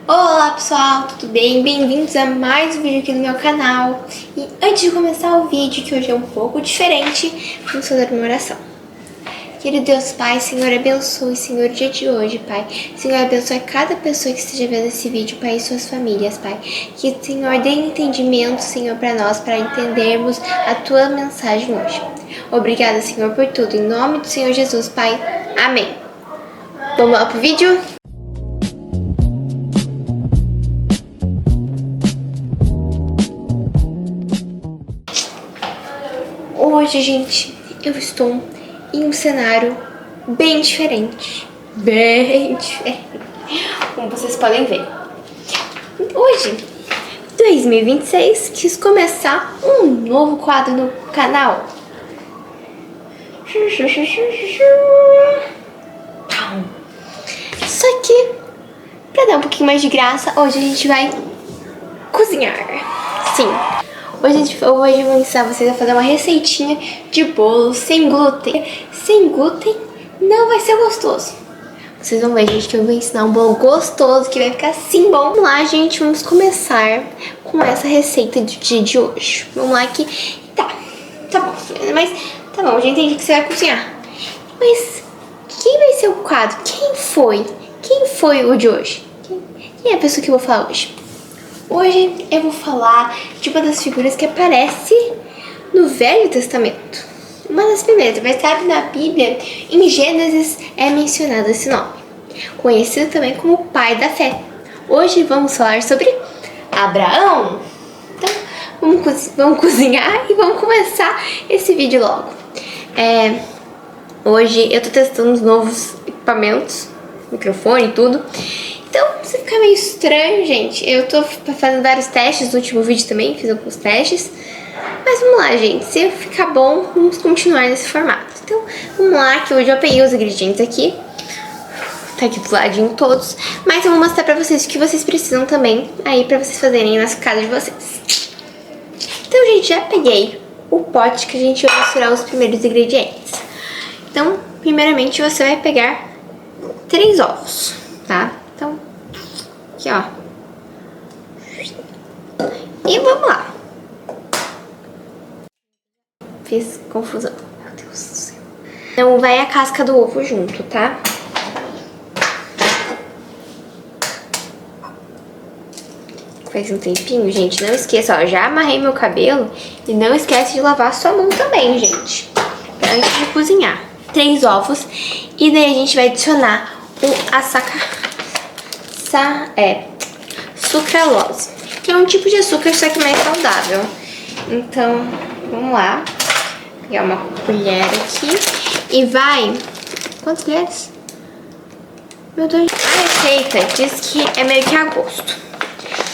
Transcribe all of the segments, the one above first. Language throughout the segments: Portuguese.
Olá pessoal, tudo bem? Bem-vindos a mais um vídeo aqui no meu canal. E antes de começar o vídeo, que hoje é um pouco diferente, vamos fazer uma oração. Querido Deus Pai, Senhor, abençoe, Senhor, o dia de hoje, Pai. Senhor, abençoe cada pessoa que esteja vendo esse vídeo, Pai, e suas famílias, Pai. Que, Senhor, dê entendimento, Senhor, para nós, para entendermos a Tua mensagem hoje. Obrigada, Senhor, por tudo. Em nome do Senhor Jesus, Pai. Amém. Vamos lá pro vídeo? Hoje, gente, eu estou em um cenário bem diferente. Como vocês podem ver. Hoje, 2026, quis começar um novo quadro no canal. Só que, pra dar um pouquinho mais de graça, hoje a gente vai cozinhar. Sim. Hoje eu vou ensinar vocês a fazer uma receitinha de bolo sem glúten. Sem glúten não vai ser gostoso. Vocês vão ver, gente, que eu vou ensinar um bolo gostoso que vai ficar assim bom. Vamos lá, gente, vamos começar com essa receita do dia de hoje. Vamos lá que... Tá bom, mas tá bom, já entendi que você vai cozinhar. Mas quem vai ser o quadro? Quem foi o de hoje? Quem é a pessoa que eu vou falar hoje? Hoje eu vou falar de uma das figuras que aparece no Velho Testamento. Uma das primeiras, mas sabe, na Bíblia, em Gênesis é mencionado esse nome. Conhecido também como o pai da fé. Hoje vamos falar sobre Abraão. Então, vamos cozinhar e vamos começar esse vídeo logo. Hoje eu tô testando os novos equipamentos, microfone e tudo. Então, se ficar meio estranho, gente, eu tô fazendo vários testes no último vídeo também, fiz alguns testes. Mas vamos lá, gente, se ficar bom, vamos continuar nesse formato. Então, vamos lá, que hoje eu peguei os ingredientes aqui. Tá aqui do ladinho todos. Mas eu vou mostrar pra vocês o que vocês precisam também, aí pra vocês fazerem nas casas de vocês. Então, gente, já peguei o pote que a gente vai misturar os primeiros ingredientes. Então, primeiramente, você vai pegar 3 ovos, tá? Então, aqui, ó. E vamos lá. Fiz confusão. Meu Deus do céu. Então, vai a casca do ovo junto, tá? Faz um tempinho, gente. Não esqueça, ó. Já amarrei meu cabelo. E não esquece de lavar sua mão também, gente. Antes de cozinhar. 3 ovos. E daí a gente vai adicionar sucralose, que é um tipo de açúcar, só que mais saudável. Então, vamos lá. Vou pegar uma colher aqui e vai... Quantas colheres? Meu Deus. A receita diz que é meio que a gosto.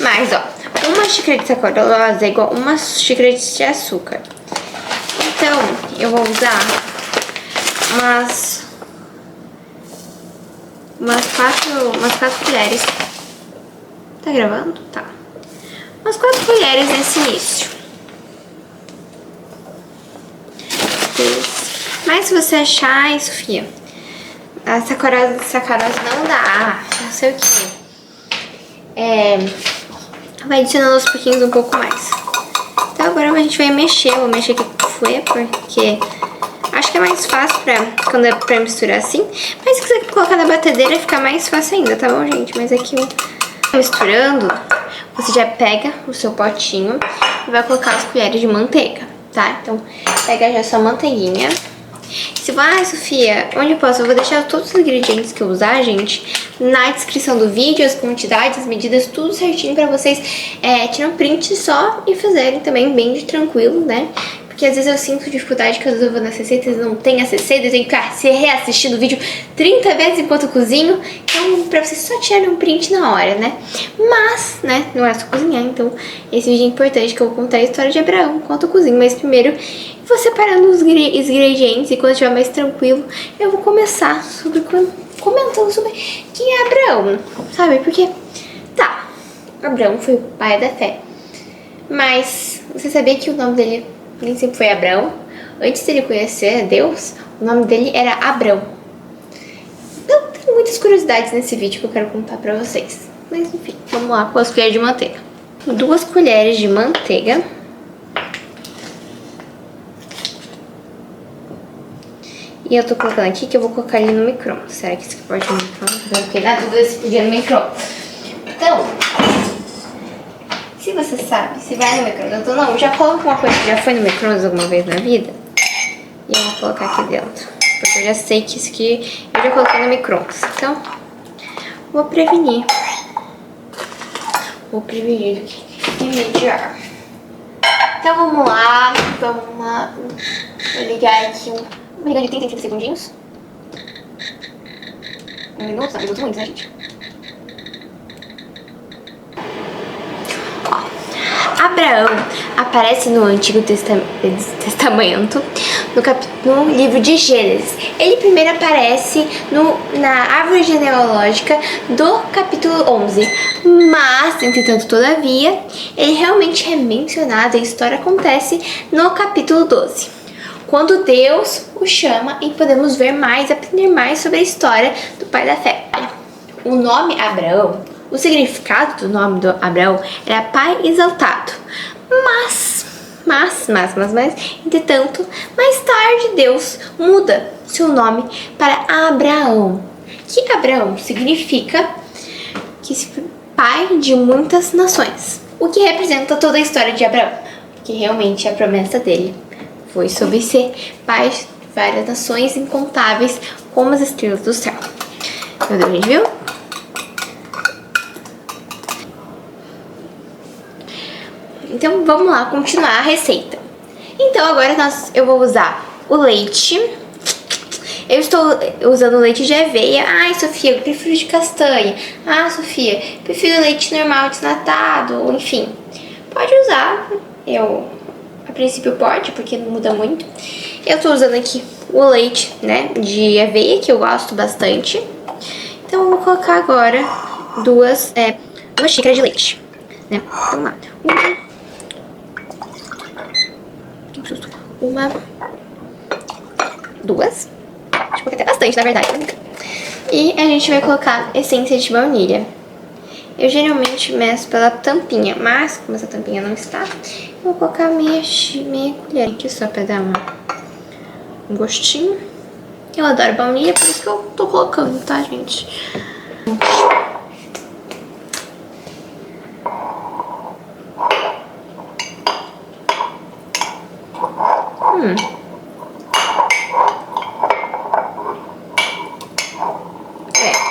Mas, ó, uma xícara de sacarose é igual uma xícara de açúcar. Então, eu vou usar umas 4 colheres. Tá gravando? Tá. Umas 4 colheres nesse início. Mas se você achar, ai, Sofia, a sacarose não dá, não sei o que. Vai adicionando aos pouquinhos um pouco mais. Então agora a gente vai mexer. Eu vou mexer aqui com o fouet, porque acho que é mais fácil quando é pra misturar assim. Mas se quiser colocar na batedeira, fica mais fácil ainda, tá bom, gente? Mas aqui misturando, você já pega o seu potinho e vai colocar as colheres de manteiga, tá? Então, pega já sua manteiguinha. Se vai, Sofia, onde eu posso? Eu vou deixar todos os ingredientes que eu usar, gente, na descrição do vídeo, as quantidades, as medidas, tudo certinho pra vocês tirar um print só e fazerem também bem de tranquilo, né? Porque às vezes eu sinto dificuldade, que às vezes eu vou nas receitas e não tem as receitas, eu tenho que reassistir o vídeo 30 vezes enquanto eu cozinho. Então, pra vocês só tirarem um print na hora, né? Mas, né, não é só cozinhar, então esse vídeo é importante, que eu vou contar a história de Abraão enquanto eu cozinho. Mas primeiro, eu vou separando os ingredientes e quando estiver mais tranquilo, eu vou começar comentando sobre quem é Abraão, sabe? Porque, tá, Abraão foi o pai da fé. Mas, você sabia que o nome dele nem sempre foi Abraão? Antes dele conhecer Deus, o nome dele era Abrão. Então, tem muitas curiosidades nesse vídeo que eu quero contar pra vocês. Mas enfim, vamos lá com as colheres de manteiga. 2 colheres de manteiga. E eu tô colocando aqui que eu vou colocar ele no micro-ondas. Será que isso aqui pode ir no micro-ondas? Eu fiquei na dúvida se podia no micro-ondas. Então, se você sabe, se vai no micro-ondas ou não, já coloca uma coisa que já foi no micro-ondas alguma vez na vida. E eu vou colocar aqui dentro. Porque eu já sei que isso aqui eu já coloquei no micro-ondas. Então, vou prevenir. Vou prevenir do que remediar. Então vamos lá. Vou ligar aqui um reganho de 30 segundinhos. 1 minuto, não, minuto muito, né, gente? Ó, Abraão aparece no Antigo Testamento, no livro de Gênesis. Ele primeiro aparece na árvore genealógica do capítulo 11. Mas, entretanto, todavia, ele realmente é mencionado, a história acontece no capítulo 12. Quando Deus o chama e podemos ver mais, aprender mais sobre a história do pai da fé. O nome Abraão, o significado do nome do Abraão era pai exaltado. Mas, entretanto, mais tarde Deus muda seu nome para Abraão. Que Abraão significa pai de muitas nações. O que representa toda a história de Abraão. Porque realmente a promessa dele foi sobre ser pai de várias nações incontáveis, como as estrelas do céu. Meu Deus, gente, viu? Então vamos lá continuar a receita. Então agora eu vou usar o leite. Eu estou usando leite de aveia. Ai, Sofia, eu prefiro de castanha. Ah, Sofia, prefiro leite normal desnatado. Enfim, pode usar. A princípio pode, porque não muda muito. Eu estou usando aqui o leite, né, de aveia, que eu gosto bastante. Então eu vou colocar agora uma xícara de leite, né? Vamos lá. Duas. Acho que até bastante, na verdade. E a gente vai colocar essência de baunilha. Eu geralmente meço pela tampinha, mas como essa tampinha não está, eu vou colocar meia colher aqui só pra dar um gostinho. Eu adoro baunilha, por isso que eu tô colocando, tá, gente?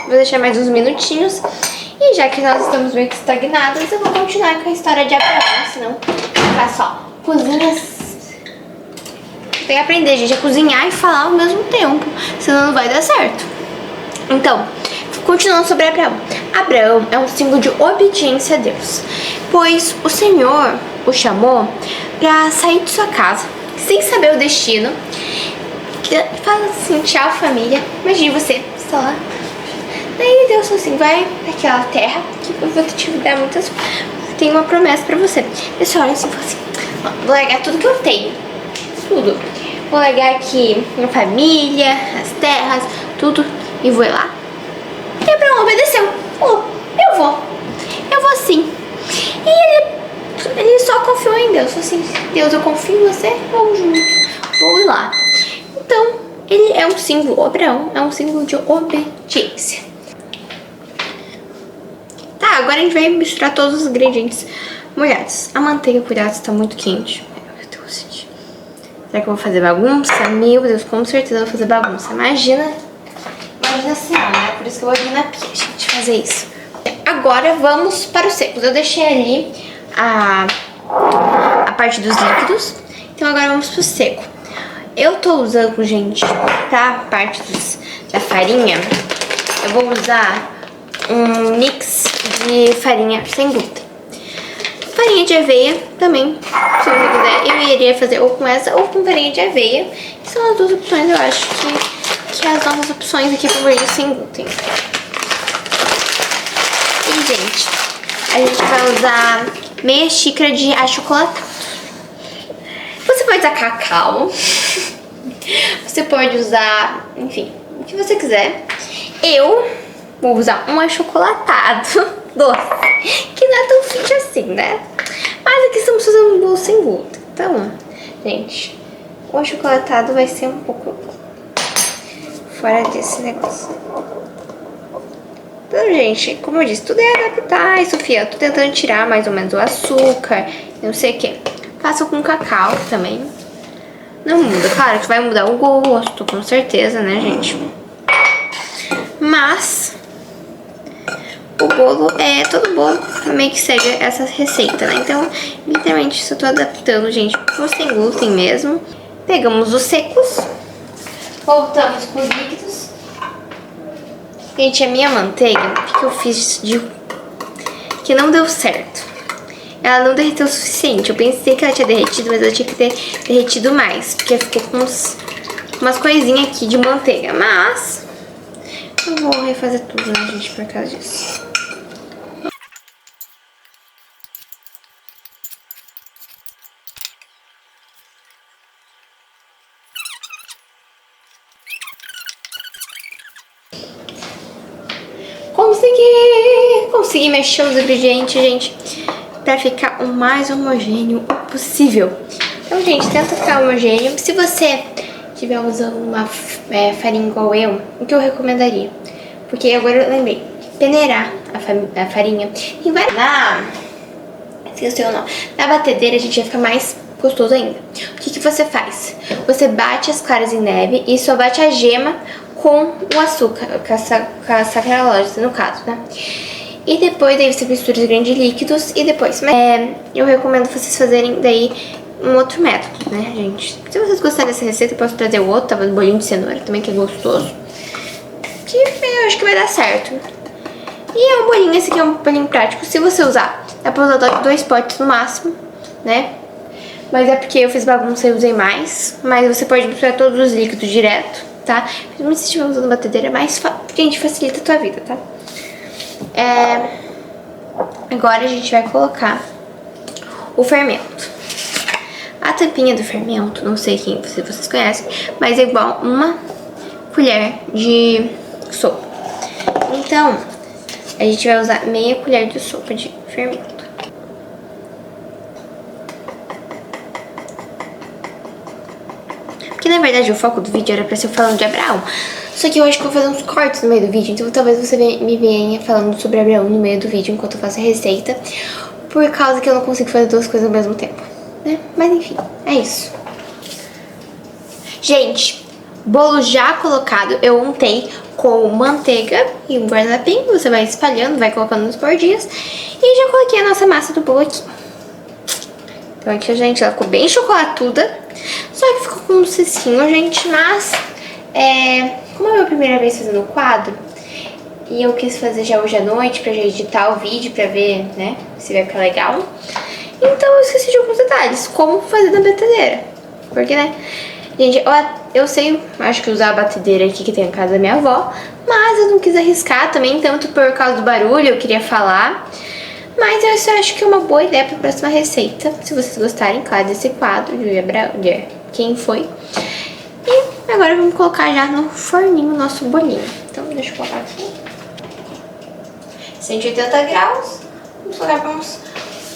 Vou deixar mais uns minutinhos. E já que nós estamos meio que estagnados, eu vou continuar com a história de Abraão, senão ficar só cozinhas. Tem que aprender, gente, a cozinhar e falar ao mesmo tempo, senão não vai dar certo. Então, continuando sobre Abraão. Abraão é um símbolo de obediência a Deus, pois o Senhor o chamou para sair de sua casa, sem saber o destino. Fala assim, tchau família, imagine você está lá. Daí Deus falou assim, vai naquela terra que eu vou te dar muitas... Tem uma promessa pra você. Pessoal, olha assim, assim, ó, vou largar tudo que eu tenho. Tudo. Vou largar aqui minha família, as terras, tudo. E vou lá. E Abraão obedeceu. Falou, eu vou sim. E ele só confiou em Deus. Falou assim, Deus, eu confio em você, vamos junto. Vou ir lá. Então, ele é um símbolo, Abraão é um símbolo de obediência. Tá, agora a gente vai misturar todos os ingredientes molhados. A manteiga, cuidado, está muito quente. Será que eu vou fazer bagunça? Meu Deus, com certeza eu vou fazer bagunça. Imagina assim, né? Por isso que eu vou vir na pia, gente, fazer isso. Agora vamos para os secos. Eu deixei ali a parte dos líquidos. Então agora vamos pro seco. Eu tô usando, gente, pra parte da farinha, eu vou usar um mix de farinha sem glúten. Farinha de aveia também, se você quiser, eu iria fazer ou com essa ou com farinha de aveia. São as duas opções, eu acho que as nossas opções aqui para farinha sem glúten. E, gente, a gente vai usar meia xícara de achocolatado. Você pode usar cacau, você pode usar, enfim, o que você quiser. Eu vou usar um achocolatado. doce, que não é tão fit assim, né? Mas aqui estamos fazendo um bolo sem glúten. Então, gente, o achocolatado vai ser um pouco fora desse negócio. Então, gente, como eu disse, tudo é adaptar. Ai, Sofia, eu tô tentando tirar mais ou menos o açúcar, não sei o que. Faço com cacau também. Não muda, claro que vai mudar o gosto, com certeza, né, gente? Mas o bolo todo bolo meio que segue essa receita, né? Então, literalmente, só tô adaptando, gente, pro sem glúten mesmo. Pegamos os secos, voltamos com os líquidos. Gente, a minha manteiga, o que eu fiz que não deu certo? Ela não derreteu o suficiente. Eu pensei que ela tinha derretido, mas ela tinha que ter derretido mais, porque ficou com umas coisinhas aqui de manteiga. Mas eu vou refazer tudo, né, gente, por causa disso. Consegui mexer os ingredientes, gente, pra ficar o mais homogêneo possível. Então, gente, tenta ficar homogêneo. Se você estiver usando uma farinha igual eu, o que eu recomendaria? Porque agora eu lembrei, peneirar a farinha. E vai esqueci o nome. Na batedeira a gente vai ficar mais gostoso ainda. O que você faz? Você bate as claras em neve e só bate a gema com o açúcar, com a sacarose, no caso, né? E depois daí você mistura os grandes líquidos e depois... eu recomendo vocês fazerem daí um outro método, né, gente? Se vocês gostarem dessa receita, eu posso trazer o outro, tava no bolinho de cenoura também, que é gostoso. Que eu acho que vai dar certo. E é um bolinho, esse aqui é um bolinho prático. Se você usar, dá pra usar 2 potes no máximo, né? Mas é porque eu fiz bagunça e usei mais. Mas você pode misturar todos os líquidos direto, tá? Principalmente se estiver usando batedeira, mais gente, facilita a tua vida, tá? Agora a gente vai colocar o fermento. A tampinha do fermento, não sei se vocês conhecem, mas é igual uma colher de sopa. Então, a gente vai usar meia colher de sopa de fermento. Porque na verdade o foco do vídeo era pra ser falando de Abraão. Só que eu acho que eu vou fazer uns cortes no meio do vídeo, então talvez você me venha falando sobre Abraão no meio do vídeo enquanto eu faço a receita, por causa que eu não consigo fazer 2 coisas ao mesmo tempo, né? Mas enfim, é isso. Gente, bolo já colocado, eu untei com manteiga e um guardanapinho, você vai espalhando, vai colocando nos bordinhos, e já coloquei a nossa massa do bolo aqui. Então aqui, gente, ela ficou bem chocolatuda, só que ficou com um cicinho, gente, mas como é a minha primeira vez fazendo o quadro, e eu quis fazer já hoje à noite pra já editar o vídeo, pra ver, né, se vai ficar legal. Então eu esqueci de alguns detalhes, como fazer na batedeira. Porque, né, gente, eu sei, acho que usar a batedeira aqui que tem na casa da minha avó, mas eu não quis arriscar também, tanto por causa do barulho, eu queria falar. Mas eu só acho que é uma boa ideia pra próxima receita, se vocês gostarem, claro, desse quadro de quem foi. E agora vamos colocar já no forninho o nosso bolinho. Então, deixa eu colocar aqui. 180 graus. Vamos colocar para uns...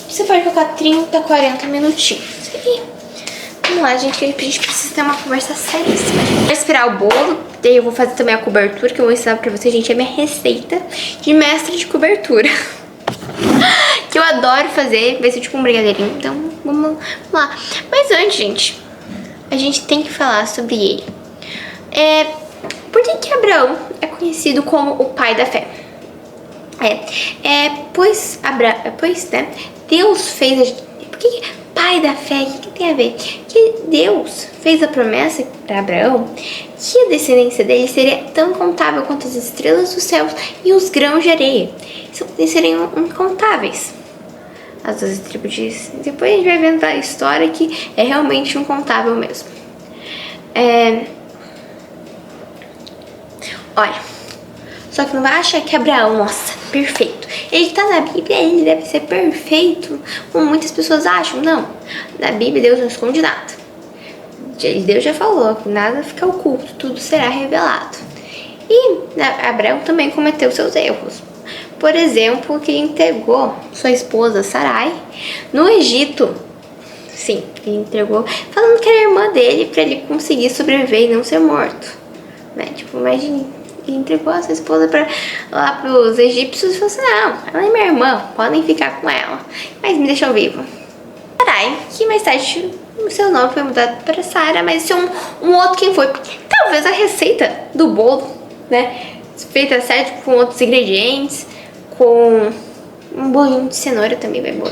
Você pode colocar 30, 40 minutinhos. E vamos lá, gente, que a gente precisa ter uma conversa seríssima. Vou esperar o bolo, daí eu vou fazer também a cobertura, que eu vou ensinar pra vocês, gente, é minha receita de mestre de cobertura. Que eu adoro fazer, vai ser tipo um brigadeirinho, então vamos lá. Mas antes, gente, a gente tem que falar sobre ele. Por que Abraão é conhecido como o pai da fé? Pois, né, Deus fez por que pai da fé? O que tem a ver? Que Deus fez a promessa para Abraão que a descendência dele seria tão incontável quanto as estrelas dos céus e os grãos de areia. Eles seriam incontáveis. As 12 tribos dizem. Depois a gente vai vendo a história que é realmente incontável mesmo. Olha, só que não vai achar que Abraão, nossa, perfeito. Ele tá na Bíblia, ele deve ser perfeito, como muitas pessoas acham. Não, na Bíblia Deus não esconde nada. Deus já falou que nada fica oculto, tudo será revelado. E Abraão também cometeu seus erros. por exemplo, que ele entregou sua esposa Sarai no Egito. Sim, ele entregou, falando que era irmã dele pra ele conseguir sobreviver e não ser morto. Né? Tipo, imagine, ele entregou a sua esposa lá pros egípcios e falou assim, não, ela é minha irmã, podem ficar com ela, mas me deixou vivo. Sarai, que mais tarde o seu nome foi mudado para Sara, mas isso é um outro quem foi. Talvez a receita do bolo, né, feita certo com outros ingredientes, com um bolinho de cenoura também vai bom,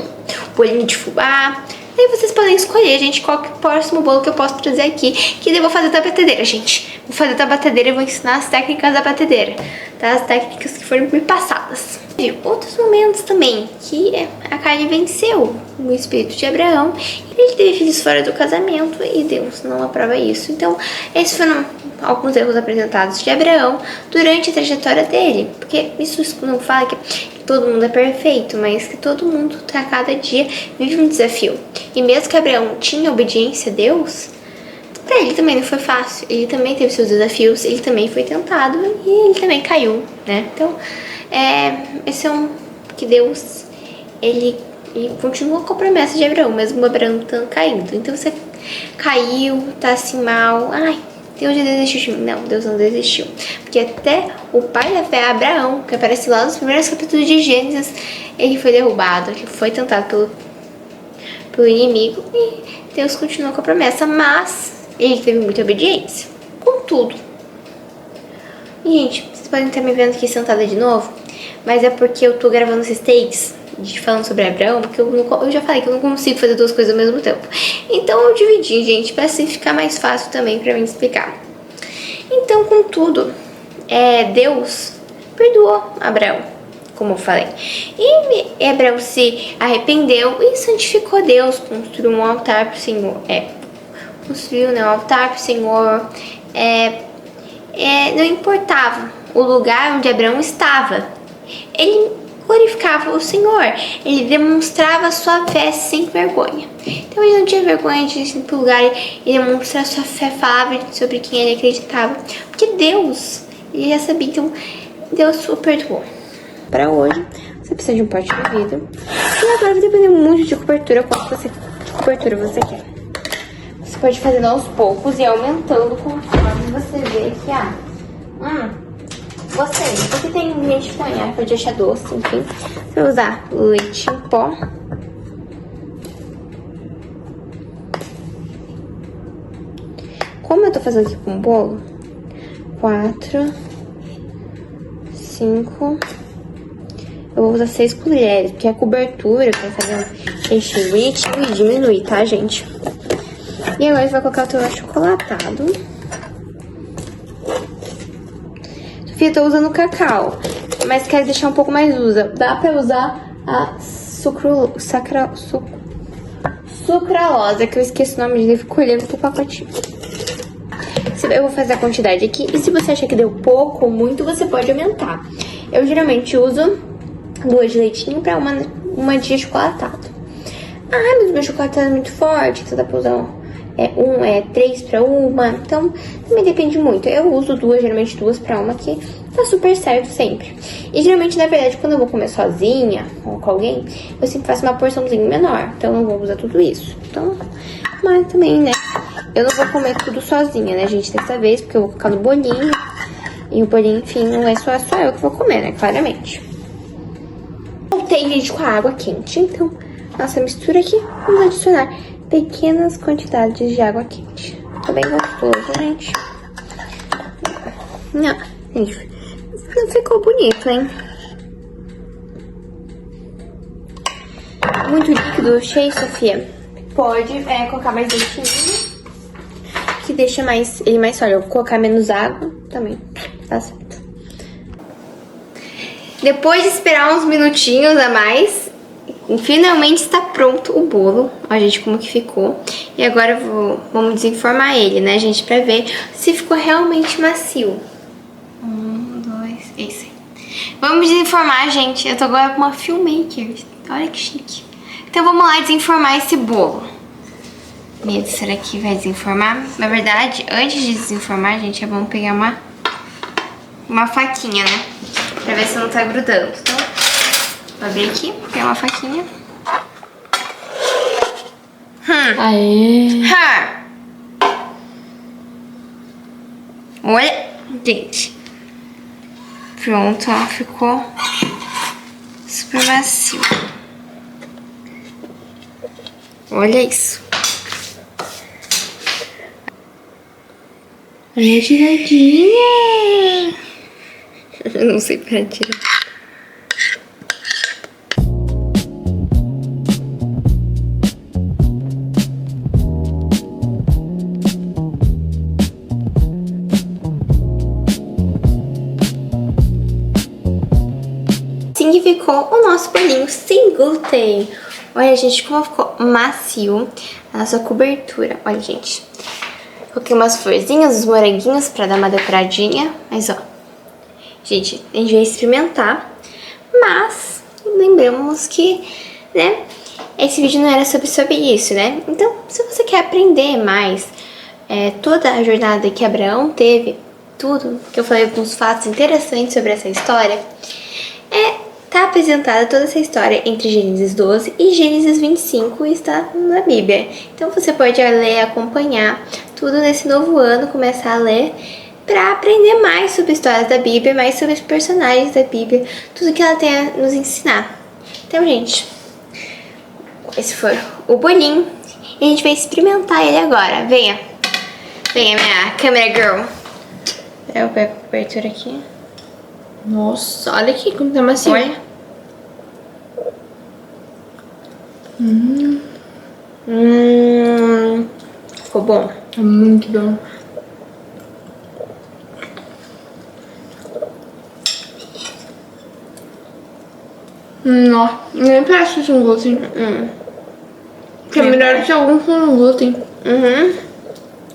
bolinho de fubá. Aí vocês podem escolher, gente, qual que é o próximo bolo que eu posso trazer aqui. Que eu vou fazer da batedeira, gente. Vou fazer da batedeira e vou ensinar as técnicas da batedeira, tá? As técnicas que foram me passadas. E outros momentos também, que a carne venceu o espírito de Abraão. Ele teve filhos fora do casamento e Deus não aprova isso. Então, esses foram alguns erros apresentados de Abraão durante a trajetória dele. Porque isso não fala que todo mundo é perfeito, mas que todo mundo, a cada dia, vive um desafio. E mesmo que Abraão tinha obediência a Deus, pra ele também não foi fácil. Ele também teve seus desafios, ele também foi tentado e ele também caiu, né? Então, esse é que Deus, ele continua com a promessa de Abraão, mesmo Abraão estando caindo. Então, você caiu, tá assim mal, ai, Deus já desistiu de mim. Não, Deus não desistiu. Porque até o pai da fé, Abraão, que aparece lá nos primeiros capítulos de Gênesis, ele foi derrubado, ele foi tentado pelo inimigo e Deus continuou com a promessa, mas ele teve muita obediência. Contudo, gente, vocês podem estar me vendo aqui sentada de novo, mas é porque eu tô gravando esses takes falando sobre Abraão, porque eu já falei que eu não consigo fazer duas coisas ao mesmo tempo. Então eu dividi, gente, pra assim ficar mais fácil também pra mim explicar. Então, contudo, Deus perdoou Abraão, como eu falei. E Abraão se arrependeu e santificou Deus, construiu um altar pro Senhor. Construiu, né, um altar pro Senhor. Não importava o lugar onde Abraão estava. Ele glorificava o Senhor, ele demonstrava sua fé sem vergonha. Então ele não tinha vergonha de ir para o lugar e demonstrar sua fé, falava sobre quem ele acreditava, porque Deus, ele já sabia, então Deus o perdoou. Para hoje, você precisa de um pote de vidro, e agora vai depender muito de cobertura, qual cobertura você quer. Você pode fazer aos poucos e aumentando conforme você vê que você tem leite com ar, pode achar doce, enfim. Você vai usar leite em pó. Como eu tô fazendo aqui com um bolo, 4, 5, eu vou usar 6 colheres, porque a cobertura pra fazer encher o líquido e diminuir, tá, gente? E agora você vai colocar o teu achocolatado. Eu tô usando cacau, mas quero deixar um pouco mais usa. Dá pra usar a sucralosa, que eu esqueci o nome dele, fico olhando pro pacotinho. Eu vou fazer a quantidade aqui, e se você achar que deu pouco ou muito, você pode aumentar. Eu geralmente uso 2 de leitinho pra uma de achocolatado. Ah, mas o meu chocolatado é muito forte, então dá pra usar 3 pra uma, então também depende muito. Eu uso geralmente 2 pra uma, que tá super certo sempre. E geralmente, na verdade, quando eu vou comer sozinha ou com alguém, eu sempre faço uma porçãozinha menor, então eu não vou usar tudo isso. Então, mas também, né, eu não vou comer tudo sozinha, né, gente, dessa vez, porque eu vou colocar no bolinho, e o bolinho, enfim, não é só eu que vou comer, né, claramente. Voltei, gente, com a água quente, então, nossa mistura aqui, vamos adicionar pequenas quantidades de água quente. Tá bem gostoso, gente. Não, gente, ficou bonito, hein? Muito líquido, cheio, Sofia. Pode colocar mais leitinho, que deixa ele mais sólido. Eu vou colocar menos água também, tá certo. Depois de esperar uns minutinhos a mais, finalmente está pronto o bolo. Olha, gente, como que ficou. E agora vamos desenformar ele, né, gente, pra ver se ficou realmente macio. 1, 2, isso aí. Vamos desenformar, gente. Eu tô agora com uma Filmmaker. Olha que chique. Então vamos lá desenformar esse bolo. Medo, será que vai desenformar? Na verdade, antes de desenformar, gente, é bom pegar uma faquinha, né, pra ver se não tá grudando. Então, Vou abrir aqui, tem uma faquinha. Aê! Olha, gente. Pronto, ó, ficou super macio. Olha isso. Olha a tiradinha. Não sei pra tirar. Assim que ficou o nosso bolinho sem glúten. Olha, gente, como ficou macio a nossa cobertura. Olha, gente. Coloquei umas florzinhas, uns moranguinhos pra dar uma decoradinha. Mas, ó. Gente, a gente vai experimentar. Mas, lembramos que, né? Esse vídeo não era sobre isso, né? Então, se você quer aprender mais toda a jornada que Abraão teve, tudo que eu falei, alguns fatos interessantes sobre essa história, tá apresentada toda essa história entre Gênesis 12 e Gênesis 25 e está na Bíblia. Então você pode ler, acompanhar tudo nesse novo ano, começar a ler para aprender mais sobre histórias da Bíblia, mais sobre os personagens da Bíblia, tudo que ela tem a nos ensinar. Então, gente, esse foi o bolinho e a gente vai experimentar ele agora. Venha, venha minha câmera girl. Eu pego a cobertura aqui. Nossa, olha aqui como tá macio. Olha. Ficou bom. É muito bom. Nossa, nem parece com glúten. Que é melhor que algum com glúten.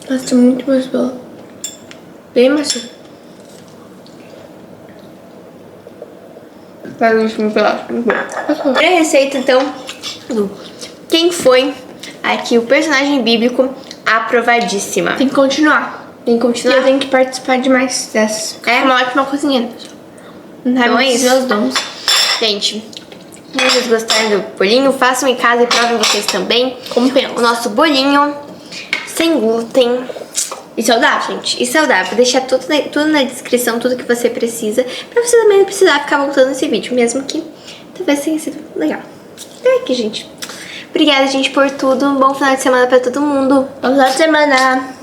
Nossa, muito mais bom. Bem macio. Faz o último pedaço. Pra receita, então, quem foi aqui o personagem bíblico aprovadíssima? Tem que continuar. Tem que E eu continuar? tenho que participar de mais dessas. É? Sou uma ótima cozinheira, pessoal. Não Então sabe é os isso. meus dons. Gente, se vocês gostaram do bolinho, façam em casa e provem vocês também. Compensa. O nosso bolinho sem glúten. E saudável, gente. E saudável. Vou deixar tudo na descrição, tudo que você precisa. Pra você também não precisar ficar voltando esse vídeo. Mesmo que talvez tenha sido legal. Então é aqui, gente. Obrigada, gente, por tudo. Um bom final de semana pra todo mundo. Boa semana.